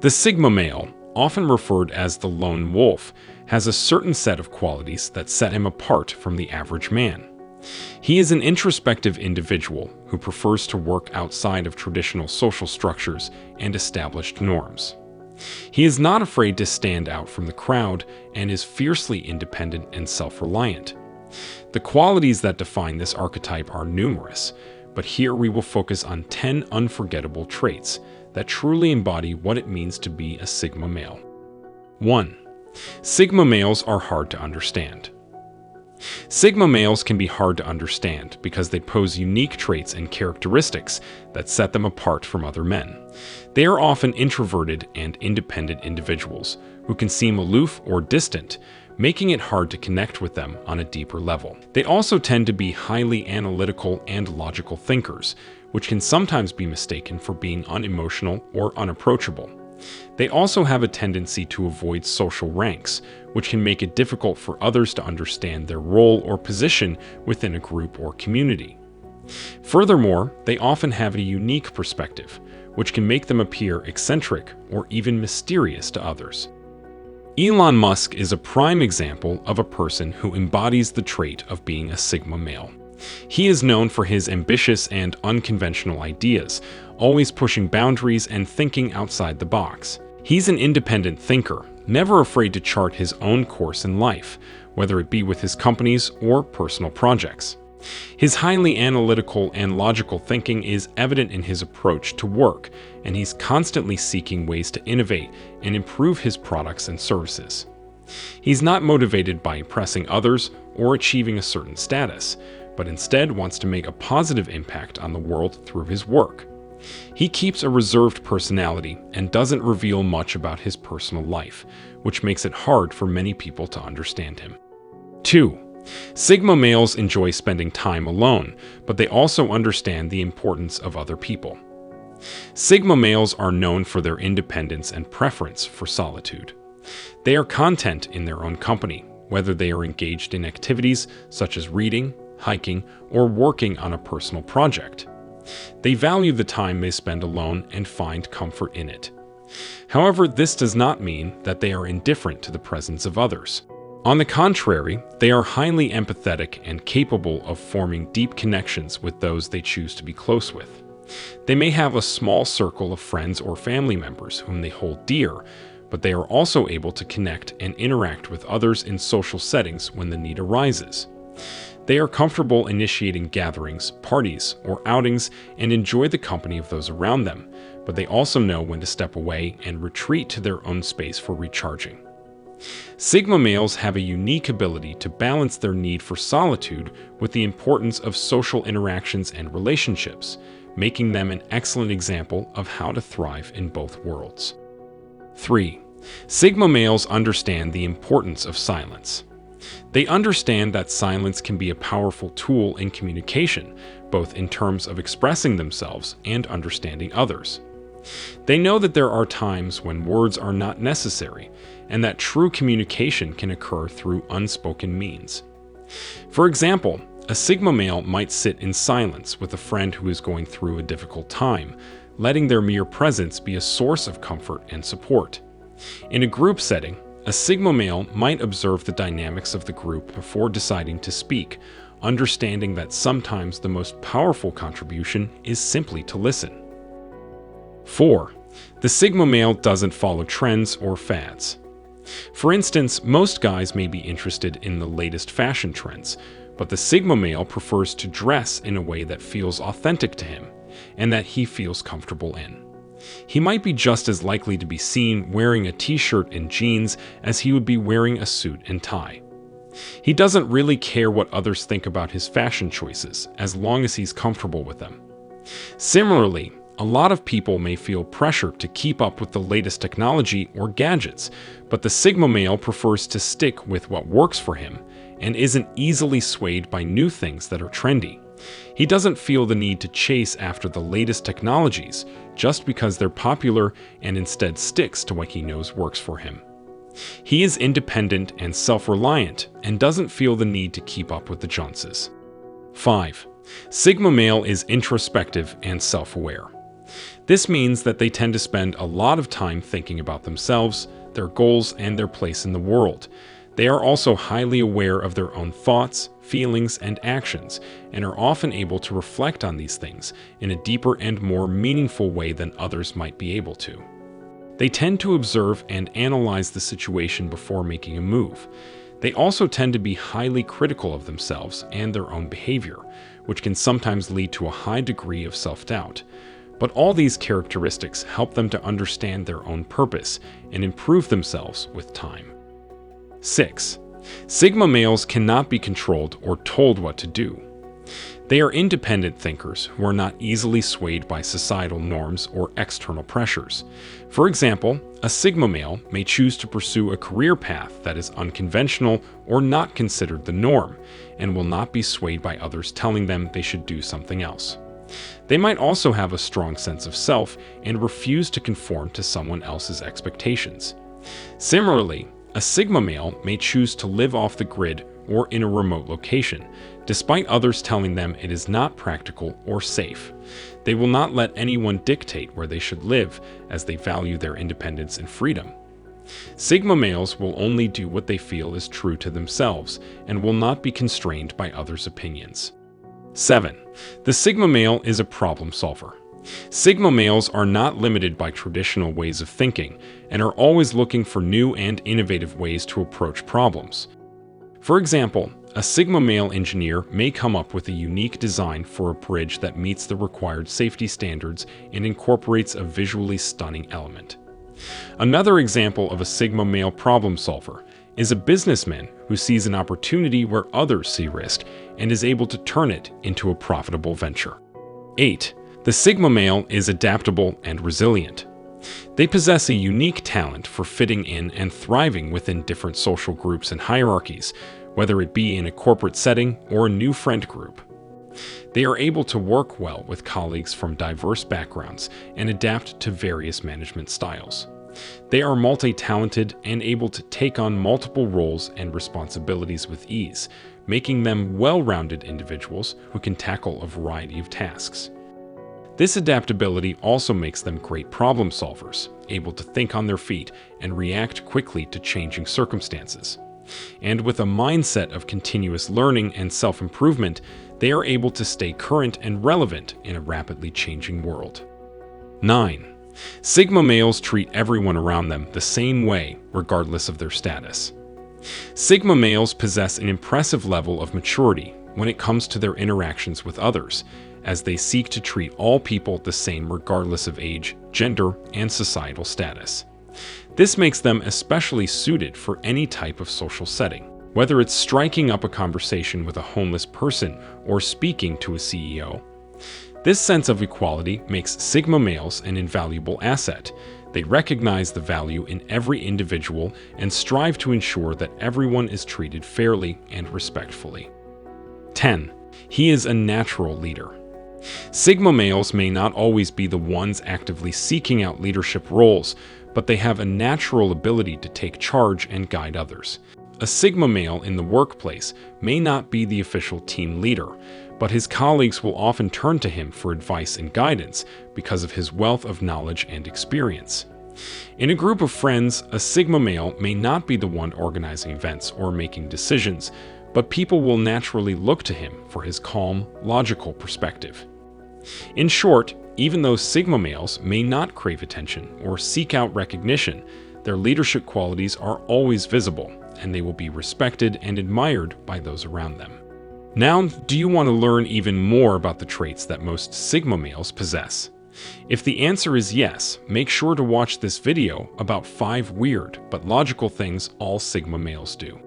The Sigma male, often referred as the lone wolf, has a certain set of qualities that set him apart from the average man. He is an introspective individual who prefers to work outside of traditional social structures and established norms. He is not afraid to stand out from the crowd and is fiercely independent and self-reliant. The qualities that define this archetype are numerous, but here we will focus on 10 unforgettable traits that truly embody what it means to be a Sigma male. 1. Sigma males are hard to understand. Sigma males can be hard to understand because they pose unique traits and characteristics that set them apart from other men. They are often introverted and independent individuals who can seem aloof or distant, making it hard to connect with them on a deeper level. They also tend to be highly analytical and logical thinkers, which can sometimes be mistaken for being unemotional or unapproachable. They also have a tendency to avoid social ranks, which can make it difficult for others to understand their role or position within a group or community. Furthermore, they often have a unique perspective, which can make them appear eccentric or even mysterious to others. Elon Musk is a prime example of a person who embodies the trait of being a Sigma male. He is known for his ambitious and unconventional ideas, always pushing boundaries and thinking outside the box. He's an independent thinker, never afraid to chart his own course in life, whether it be with his companies or personal projects. His highly analytical and logical thinking is evident in his approach to work, and he's constantly seeking ways to innovate and improve his products and services. He's not motivated by impressing others or achieving a certain status, but instead wants to make a positive impact on the world through his work. He keeps a reserved personality and doesn't reveal much about his personal life, which makes it hard for many people to understand him. 2. Sigma males enjoy spending time alone, but they also understand the importance of other people. Sigma males are known for their independence and preference for solitude. They are content in their own company, whether they are engaged in activities such as reading, hiking, or working on a personal project. They value the time they spend alone and find comfort in it. However, this does not mean that they are indifferent to the presence of others. On the contrary, they are highly empathetic and capable of forming deep connections with those they choose to be close with. They may have a small circle of friends or family members whom they hold dear, but they are also able to connect and interact with others in social settings when the need arises. They are comfortable initiating gatherings, parties, or outings and enjoy the company of those around them, but they also know when to step away and retreat to their own space for recharging. Sigma males have a unique ability to balance their need for solitude with the importance of social interactions and relationships, making them an excellent example of how to thrive in both worlds. 3. Sigma males understand the importance of silence. They understand that silence can be a powerful tool in communication, both in terms of expressing themselves and understanding others. They know that there are times when words are not necessary, and that true communication can occur through unspoken means. For example, a Sigma male might sit in silence with a friend who is going through a difficult time, letting their mere presence be a source of comfort and support. In a group setting, a Sigma male might observe the dynamics of the group before deciding to speak, understanding that sometimes the most powerful contribution is simply to listen. 4. The Sigma male doesn't follow trends or fads. For instance, most guys may be interested in the latest fashion trends, but the Sigma male prefers to dress in a way that feels authentic to him and that he feels comfortable in. He might be just as likely to be seen wearing a t-shirt and jeans as he would be wearing a suit and tie. He doesn't really care what others think about his fashion choices, as long as he's comfortable with them. Similarly, a lot of people may feel pressure to keep up with the latest technology or gadgets, but the Sigma male prefers to stick with what works for him and isn't easily swayed by new things that are trendy. He doesn't feel the need to chase after the latest technologies just because they're popular, and instead sticks to what he knows works for him. He is independent and self-reliant and doesn't feel the need to keep up with the Joneses. 5. Sigma male is introspective and self-aware. This means that they tend to spend a lot of time thinking about themselves, their goals, and their place in the world. They are also highly aware of their own thoughts, feelings, and actions, and are often able to reflect on these things in a deeper and more meaningful way than others might be able to. They tend to observe and analyze the situation before making a move. They also tend to be highly critical of themselves and their own behavior, which can sometimes lead to a high degree of self-doubt. But all these characteristics help them to understand their own purpose and improve themselves with time. 6. Sigma males cannot be controlled or told what to do. They are independent thinkers who are not easily swayed by societal norms or external pressures. For example, a Sigma male may choose to pursue a career path that is unconventional or not considered the norm, and will not be swayed by others telling them they should do something else. They might also have a strong sense of self and refuse to conform to someone else's expectations. Similarly, a Sigma male may choose to live off the grid or in a remote location, despite others telling them it is not practical or safe. They will not let anyone dictate where they should live, as they value their independence and freedom. Sigma males will only do what they feel is true to themselves and will not be constrained by others' opinions. 7. The Sigma male is a problem solver. Sigma males are not limited by traditional ways of thinking and are always looking for new and innovative ways to approach problems. For example, a Sigma male engineer may come up with a unique design for a bridge that meets the required safety standards and incorporates a visually stunning element. Another example of a Sigma male problem solver is a businessman who sees an opportunity where others see risk and is able to turn it into a profitable venture. 8. The Sigma male is adaptable and resilient. They possess a unique talent for fitting in and thriving within different social groups and hierarchies, whether it be in a corporate setting or a new friend group. They are able to work well with colleagues from diverse backgrounds and adapt to various management styles. They are multi-talented and able to take on multiple roles and responsibilities with ease, making them well-rounded individuals who can tackle a variety of tasks. This adaptability also makes them great problem solvers, able to think on their feet and react quickly to changing circumstances. And with a mindset of continuous learning and self-improvement, they are able to stay current and relevant in a rapidly changing world. 9. Sigma males treat everyone around them the same way, regardless of their status. Sigma males possess an impressive level of maturity when it comes to their interactions with others, as they seek to treat all people the same regardless of age, gender, and societal status. This makes them especially suited for any type of social setting, whether it's striking up a conversation with a homeless person or speaking to a CEO. This sense of equality makes Sigma males an invaluable asset. They recognize the value in every individual and strive to ensure that everyone is treated fairly and respectfully. 10. He is a natural leader. Sigma males may not always be the ones actively seeking out leadership roles, but they have a natural ability to take charge and guide others. A Sigma male in the workplace may not be the official team leader, but his colleagues will often turn to him for advice and guidance because of his wealth of knowledge and experience. In a group of friends, a Sigma male may not be the one organizing events or making decisions, but people will naturally look to him for his calm, logical perspective. In short, even though Sigma males may not crave attention or seek out recognition, their leadership qualities are always visible, and they will be respected and admired by those around them. Now, do you want to learn even more about the traits that most Sigma males possess? If the answer is yes, make sure to watch this video about 5 weird but logical things all Sigma males do.